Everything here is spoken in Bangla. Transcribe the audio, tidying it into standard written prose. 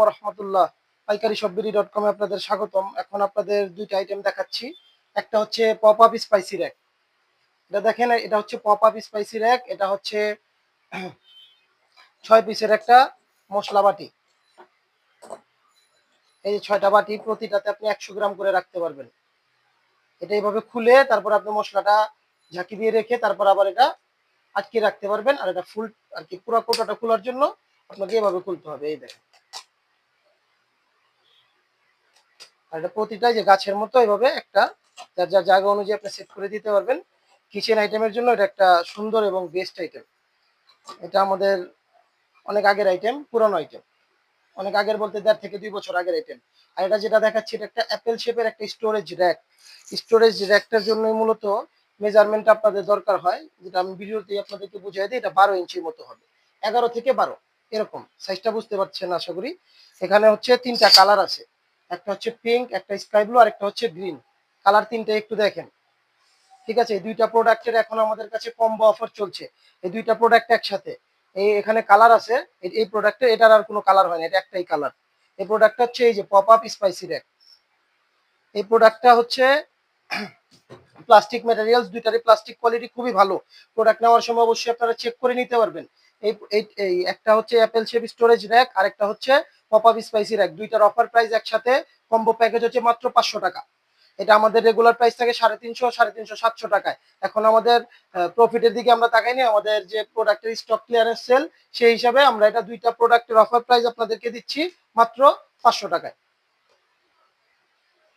রহমতুল্লাহ, পাইকারি শপবিডি.com এ আপনাদের স্বাগতম। এখন আপনাদের দুইটা আইটেম দেখাচ্ছি। একটা হচ্ছে পপ আপ স্পাইসি র্যাক। এটা দেখেন, এটা হচ্ছে পপ আপ স্পাইসি র্যাক। এটা হচ্ছে 6 পিসের একটা মশলা বাটি। এই যে 6টা বাটি, প্রতিটাতে আপনি 100 গ্রাম করে রাখতে পারবেন। এটা এইভাবে খুলে তারপর আপনি মশলাটা ঝাঁকি দিয়ে রেখে তারপর আবার এটা আটকে রাখতে পারবেন। আর এটা ফুল আর কি, পুরো কোটাটা খোলার জন্য আপনাকে এভাবে খুলতে হবে। এই দেখেন, আর এটা প্রতিটাই যে গাছের মতো এইভাবে একটা যার যার জায়গা অনুযায়ী আপনি সেট করে দিতে পারবেন। কিচেন আইটেমের জন্য এটা একটা সুন্দর এবং বেস্ট আইটেম। এটা আমাদের অনেক আগের আইটেম, পুরনো আইটেম। অনেক আগের বলতে 1.5 থেকে 2 বছর আগের আইটেম। আর এটা যেটা দেখাচ্ছি, এটা একটা অ্যাপেল শেপের একটা স্টোরেজ র্যাক। স্টোরেজ র্যাকটার জন্য মূলত মেজারমেন্ট আপনাদের দরকার হয়, যেটা আমি ভিডিওতে আপনাদেরকে বুঝিয়ে দিই। এটা 12 ইঞ্চির মতো হবে, 11 থেকে 12 এরকম সাইজটা, বুঝতে পারছেন আশা করি। এখানে হচ্ছে 3টা কালার আছে, একটা হচ্ছে পিঙ্ক, একটা স্কাই ব্লু, আর একটা হচ্ছে গ্রিন। কালার 3টা একটু দেখেন। ঠিক আছে, এই দুইটা প্রোডাক্টের এখন আমাদের কাছে কম্বো অফার চলছে। এই দুইটা প্রোডাক্ট একসাথে, এই এখানে কালার আছে। এই প্রোডাক্টের এটার আর কোনো কালার হয় না, এটা একটাই কালার। এই প্রোডাক্টটা হচ্ছে এই যে পপ আপ স্পাইসি র্যাক। এই প্রোডাক্টটা হচ্ছে প্লাস্টিক ম্যাটেরিয়ালস, দুইটারই প্লাস্টিক কোয়ালিটি খুবই ভালো। প্রোডাক্ট নেওয়ার সময় অবশ্যই আপনারা চেক করে নিতে পারবেন। এই এই একটা হচ্ছে অ্যাপেল শেপ স্টোরেজ র্যাক, আর একটা হচ্ছে পপ আপ স্পাইসি র্যাক। দুইটার অফার প্রাইস একসাথে কম্বো প্যাকেজ হচ্ছে মাত্র 500 টাকা। এটা আমাদের রেগুলার প্রাইস থাকে 350, 350, 700 টাকায়। এখন আমাদের প্রফিটের দিকে আমরা তাকাইনি, আমাদের যে প্রোডাক্টের স্টক ক্লিয়ারেন্স সেল, সেই হিসাবে আমরা এটা দুইটা প্রোডাক্টের অফার প্রাইস আপনাদেরকে দিচ্ছি মাত্র 500 টাকায়।